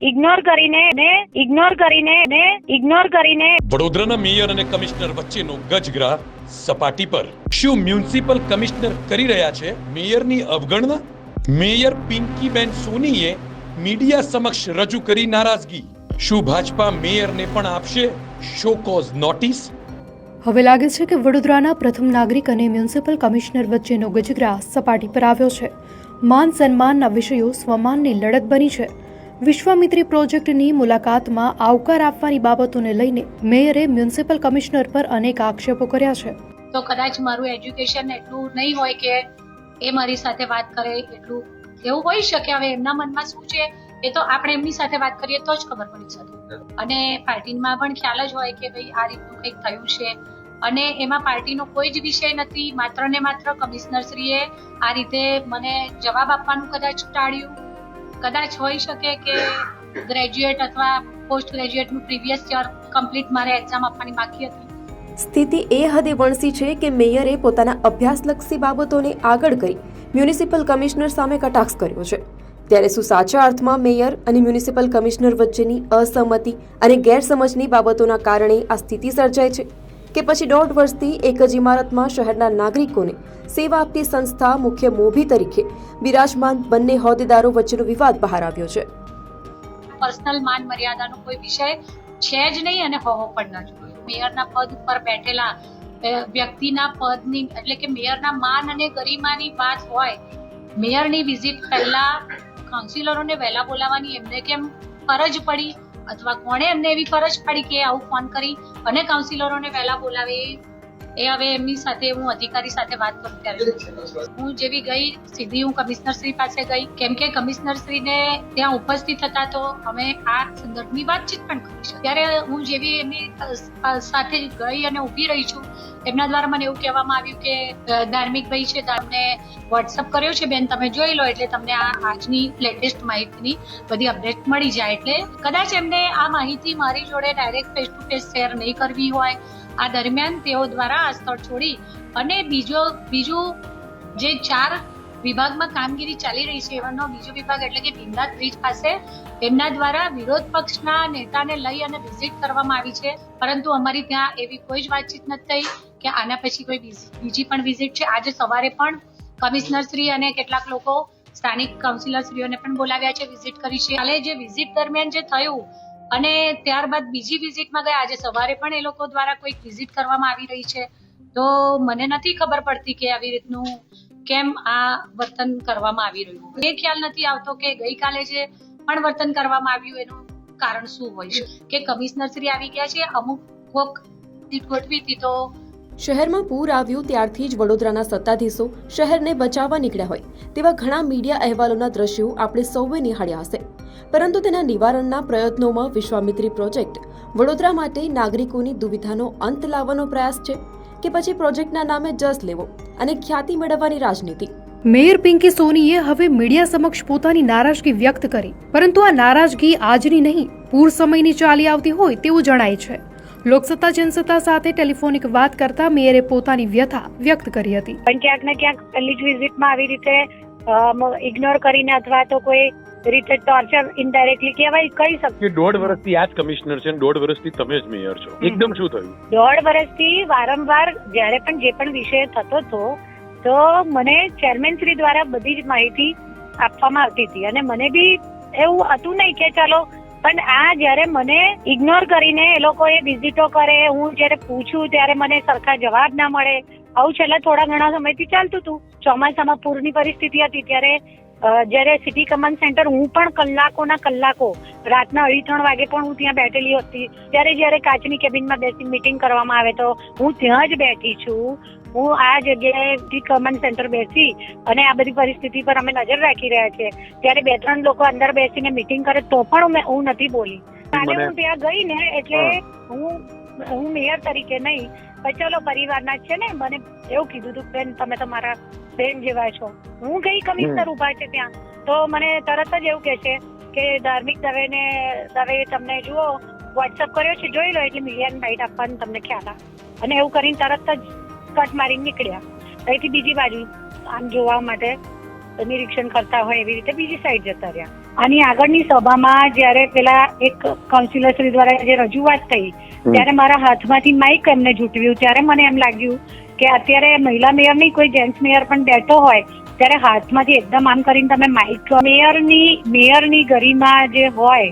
Ignore કરીને વડોદરાના mayor અને કમિશનર વચ્ચેનો ગજગ્રાહ સપાટી પર. શું મ્યુનિસિપલ કમિશનર કરી રહ્યા છે મેયરની અવગણના? મેયર પિંકીબેન સોનીએ મીડિયા સમક્ષ રજૂ કરી નારાજગી. શું ભાજપા મેયરને પણ આપશે શો કોઝ નોટિસ? હવે લાગે છે કે વડોદરાના પ્રથમ નાગરિક અને મ્યુનિસિપલ કમિશનર વચ્ચેનો ગજગ્રાહ સપાટી પર આવ્યો છે. માન સન્માનના વિષયો સ્વમાનની લડત બની છે. વિશ્વામિત્રી પ્રોજેક્ટની મુલાકાતમાં આવકાર આપવાની બાબતોને લઈને મેયરે મ્યુનિસિપલ કમિશનર પર અનેક આક્ષેપો કર્યા છે. તો કદાચ મારું એજ્યુકેશન એટલું નહીં હોય કે એ મારી સાથે વાત કરે, એટલું એવું હોઈ શકે. હવે એમના મનમાં શું છે એ તો આપણે એમની સાથે વાત કરીએ તો જ ખબર પડી શકે. અને પાર્ટીમાં પણ ખ્યાલ જ હોય કે ભાઈ આ રીતનું કંઈક થયું છે અને એમાં પાર્ટીનો કોઈ જ વિષય નથી. માત્ર ને માત્ર કમિશનરશ્રીએ આ રીતે મને જવાબ આપવાનું કદાચ ટાળ્યું. કદાચ હોઈ શકે કે ગ્રેજ્યુએટ અથવા પોસ્ટ ગ્રેજ્યુએટનું પ્રીવિયસ યર કમ્પ્લીટ મારે એક્ઝામ આપવાની બાકી હતી. સ્થિતિ એ હદે વણસી છે કે મેયરે પોતાના અભ્યાસલક્ષી બાબતોને આગળ કરી મ્યુનિસિપલ કમિશનર સામે કટાક્ષ કર્યો છે. ત્યારે શું સાચા અર્થમાં મેયર અને મ્યુનિસિપલ કમિશનર વચ્ચેની અસહમતિ અને ગેરસમજની બાબતોના કારણે આ સ્થિતિ સર્જાય છે કે પછી 1.5 વર્ષથી એક જ ઇમારતમાં શહેરના નાગરિકોને સેવા આપતી સંસ્થા મુખ્ય મોભી તરીકે બિરાજમાન બંને હોદ્દેદારો વચ્ચેનો વિવાદ બહાર આવ્યો છે? પર્સનલ માન મર્યાદાનો કોઈ વિષય છે જ નહીં અને હોવો પણ ન જોઈએ. મેયરના પદ ઉપર બેઠેલા વ્યક્તિના પદની એટલે કે મેયરના માન અને ગરિમાની વાત હોય. મેયરની વિઝિટ પહેલા કાઉન્સિલરોને વહેલા બોલાવવાની એમને કેમ ફરજ પડી અથવા કોણે એમને એવી ફરજ પડી કે આવું ફોન કરી અને કાઉન્સિલરોને વહેલા બોલાવે? એ હવે એમની સાથે હું અધિકારી સાથે વાત કરું ત્યારે હું જેવી ગઈ સીધી હું કમિશનરશ્રી પાસે ગઈ, કેમ કે કમિશનરશ્રીને ત્યાં ઉપસ્થિત હતા તો અમે આ સંદર્ભની વાતચીત પણ કરી છે. ત્યારે હું જેવી એમની સાથે ગઈ અને ઊભી રહી છું, એમના દ્વારા મને એવું કહેવામાં આવ્યું કે ધાર્મિક ભાઈ છે, તમને વોટ્સઅપ કર્યો છે બેન, તમે જોઈ લો એટલે તમને આ આજની લેટેસ્ટ માહિતીની બધી અપડેટ મળી જાય. એટલે કદાચ એમને આ માહિતી મારી જોડે direct face to face share નહીં કરવી હોય. આ દરમિયાન તેઓ દ્વારા આ સ્થળ છોડી અને બીજું જે 4 વિભાગમાં કામગીરી ચાલી રહી છે એવાનો બીજો વિભાગ એટલે કે ભીમનાથ બ્રિજ પાસે એમના દ્વારા વિરોધ પક્ષના નેતાને લઈ અને વિઝિટ કરવામાં આવી છે. પરંતુ અમારી ત્યાં એવી કોઈ જ વાતચીત નથી થઈ કે આના પછી કોઈ બીજી પણ વિઝિટ છે. આજે સવારે પણ કમિશનરશ્રી અને કેટલાક લોકો સ્થાનિક કાઉન્સિલરશ્રીઓને પણ બોલાવ્યા છે, વિઝિટ કરી છે. કાલે જે વિઝિટ દરમિયાન જે થયું અને ત્યારબાદ બીજી વિઝિટમાં ગયા, આજે સવારે પણ એ લોકો દ્વારા કોઈક વિઝિટ કરવામાં આવી રહી છે. તો મને નથી ખબર પડતી કે આવી રીતનું કેમ આ વર્તન કરવામાં આવી રહ્યું. એ ખ્યાલ નથી આવતો કે ગઈકાલે જે પણ વર્તન કરવામાં આવ્યું એનું કારણ શું હોય છે કે કમિશનરશ્રી આવી ગયા છે, અમુક કોક ગોઠવી હતી. તો શહેરમાં પૂર આવ્યું ત્યારથી જ વડોદરાના સત્તાધીશો શહેરને બચાવવા નીકળ્યા હોય તેવા ઘણા મીડિયા અહેવાલોના દ્રશ્યો આપણે સૌએ નિહાળ્યા હશે. પરંતુ તેના નિવારણના પ્રયત્નોમાં વિશ્વામિત્રી પ્રોજેક્ટ વડોદરા માટે નાગરિકોની દુવિધાનો અંત લાવવાનો પ્રયાસ છે કે પછી પ્રોજેક્ટના નામે જસ લેવો અને ખ્યાતિ મેળવવાની રાજનીતિ? મેયર પિંકી સોનીએ હવે મીડિયા સમક્ષ પોતાની નારાજગી વ્યક્ત કરી, પરંતુ આ નારાજગી આજની નહીં, પૂર સમયની ચાલી આવતી હોય તેવું જણાય છે. લોકસત્તા જનસત્તા સાથે ટેલિફોનિક વાત કરતા મેયરે પોતાની વ્યથા વ્યક્ત કરી હતી. પણ ક્યાંક ને ક્યાંક પહેલી જ વિઝિટમાં આવી રીતે ઇગ્નોર કરીને અથવા તો કોઈ રીતે ટોર્ચર ઇનડાયરેક્ટલી કહેવાય કહી શકું કે 1.5 વર્ષથી આ જ કમિશનર છે અને 1.5 વર્ષથી તમે જ મેયર છો. એકદમ શું થયું? 1.5 વર્ષથી વારંવાર જ્યારે પણ જે પણ વિષય થતો હતો તો મને ચેરમેન શ્રી દ્વારા બધી જ માહિતી આપવામાં આવતી હતી અને મને બી એવું હતું નહીં કે ચાલો, પણ આ જ્યારે મને ઇગ્નોર કરીને એ લોકો એ વિઝિટો કરે, હું જ્યારે પૂછું ત્યારે મને સરખા જવાબ ના મળે, આવું છેલ્લા થોડા ઘણા સમયથી ચાલતું હતું. ચોમાસામાં પૂરની પરિસ્થિતિ હતી ત્યારે જ્યારે સિટી કમાન્ડ સેન્ટર હું પણ કલાકો રાતના 2:30 વાગે પણ હું ત્યાં બેઠેલી હતી. ત્યારે જ્યારે કાચની કેબિનમાં બેસી મીટિંગ કરવામાં આવે તો હું ત્યાં જ બેઠી છું. હું આ જગ્યાએ સિટી કમાન્ડ સેન્ટર બેસી અને આ બધી પરિસ્થિતિ પર અમે નજર રાખી રહ્યા છીએ. ત્યારે 2-3 લોકો અંદર બેસીને મીટિંગ કરે તો પણ હું નથી બોલી. કાલે હું ત્યાં ગઈ ને એટલે હું મેયર તરીકે નહીં, પણ ચલો પરિવારના જ છે ને, મને એવું કીધું હતું બેન તમે તમારા બેન જેવા છો. હું ગઈ, કમિશનર ઉભા છે ત્યાં, તો મને તરત જ એવું કહે છે કે ધાર્મિક દવે તમને જુઓ વોટ્સઅપ કર્યો છે, જોઈ લો એટલે મીડિયાને બાઇટ આપવાનું તમને ખ્યાલ આવે. અને એવું કરીને તરત જ કટ મારીને નીકળ્યા. અહીંથી બીજી બાજુ આમ જોવા માટે નિરીક્ષણ કરતા હોય એવી રીતે બીજી સાઈડ જતા રહ્યા. આની આગળની સભામાં જ્યારે પેલા એક કાઉન્સિલર શ્રી દ્વારા જે રજૂઆત થઈ ત્યારે મારા હાથમાંથી માઇક એમને ઝૂંટવ્યું ત્યારે મને એમ લાગ્યું કે અત્યારે મહિલા મેયર નહીં કોઈ જેન્ટ્સ મેયર પણ બેઠો હોય ત્યારે હાથમાંથી એકદમ આમ કરીને તમે માઇક મેયરની ગરિમા જે હોય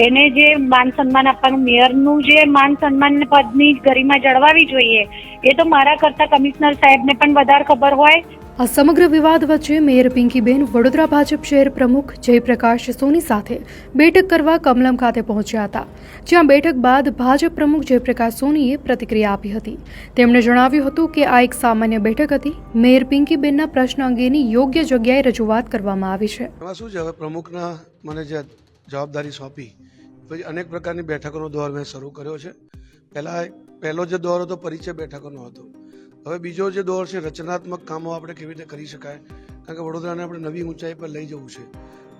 એને જે માન સન્માન આપવાનું મેયરનું જે માન સન્માન પદની ગરિમા જળવાવી જોઈએ એ તો મારા કરતા કમિશનર સાહેબને પણ વધારે ખબર હોય. આ સમગ્ર વિવાદ વચ્ચે મેયર પિંકીબેન વડોદરા ભાજપ શહેર પ્રમુખ જયપ્રકાશ સોની સાથે બેઠક કરવા કમલમ ખાતે પહોંચ્યા હતા, જ્યાં બેઠક બાદ ભાજપ પ્રમુખ જયપ્રકાશ સોનીએ પ્રતિક્રિયા આપી હતી. તેમણે જણાવ્યું હતું કે આ એક સામાન્ય બેઠક હતી. મેયર પિંકીબેનના પ્રશ્ન અંગેની યોગ્ય જગ્યાએ રજૂઆત કરવામાં આવી છે. એમાં શું છે, હવે પ્રમુખના મને જે જવાબદારી સોંપી પછી અનેક પ્રકારની બેઠકોનો દોર મેં શરૂ કર્યો છે. પહેલો જે દોર હતો પરિચય બેઠકોનો હતો. હવે બીજો જે દોર છે રચનાત્મક કામો આપણે કેવી રીતે કરી શકાય, કારણ કે વડોદરાને આપણે નવી ઊંચાઈ પર લઈ જવું છે.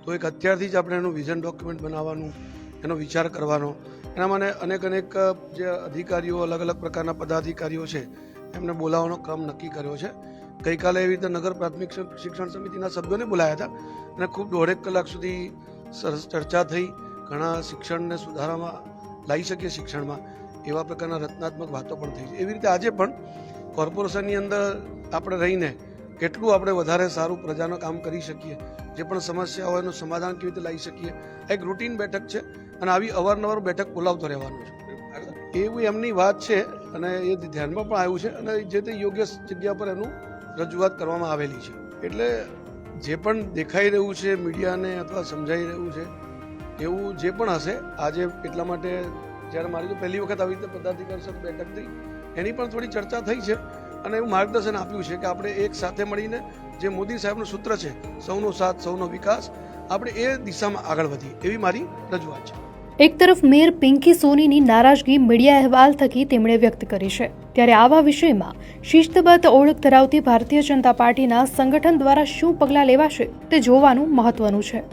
તો એક અત્યારથી જ આપણે એનું વિઝન ડોક્યુમેન્ટ બનાવવાનું, એનો વિચાર કરવાનો, એના માટે અનેક જે અધિકારીઓ, અલગ અલગ પ્રકારના પદાધિકારીઓ છે એમને બોલાવવાનો ક્રમ નક્કી કર્યો છે. ગઈકાલે એવી રીતે નગર પ્રાથમિક શિક્ષણ સમિતિના સભ્યોને બોલાયા હતા અને ખૂબ 1.5 કલાક સુધી સરસ ચર્ચા થઈ. ઘણા શિક્ષણને સુધારામાં લાવી શકીએ, શિક્ષણમાં એવા પ્રકારના રચનાત્મક વાતો પણ થઈ છે. એવી રીતે આજે પણ કોર્પોરેશનની અંદર આપણે રહીને કેટલું આપણે વધારે સારું પ્રજાનું કામ કરી શકીએ, જે પણ સમસ્યા હોય એનું સમાધાન કેવી રીતે લાવી શકીએ, એક રૂટીન બેઠક છે અને આવી અવારનવાર બેઠક બોલાવતો રહેવાનું છે. એવું એમની વાત છે અને એ ધ્યાનમાં પણ આવ્યું છે અને જે તે યોગ્ય જગ્યા પર એનું રજૂઆત કરવામાં આવેલી છે. એટલે જે પણ દેખાઈ રહ્યું છે મીડિયાને અથવા સમજાઈ રહ્યું છે એવું જે પણ હશે, આજે એટલા માટે જ્યારે મારી તો પહેલી વખત આવી રીતે પદાધિકારી સાથે બેઠક થઈ એની પણ થોડી ચર્ચા થઈ છે અને એવું માર્ગદર્શન આપ્યું છે કે આપણે એક સાથે મળીને જે મોદી સાહેબનું સૂત્ર છે સૌનો સાથ સૌનો વિકાસ, આપણે એ દિશામાં આગળ વધીએ એવી મારી રજૂઆત છે. એક તરફ મેયર પિંકી સોનીની નારાજગી મીડિયા અહેવાલ થકી તેમણે વ્યક્ત કરી છે, ત્યારે આવા વિષયમાં શિસ્તબદ્ધ ઓળખ ધરાવતી ભારતીય જનતા પાર્ટીના સંગઠન દ્વારા શું પગલાં લેવાશે તે જોવાનું મહત્વનું છે.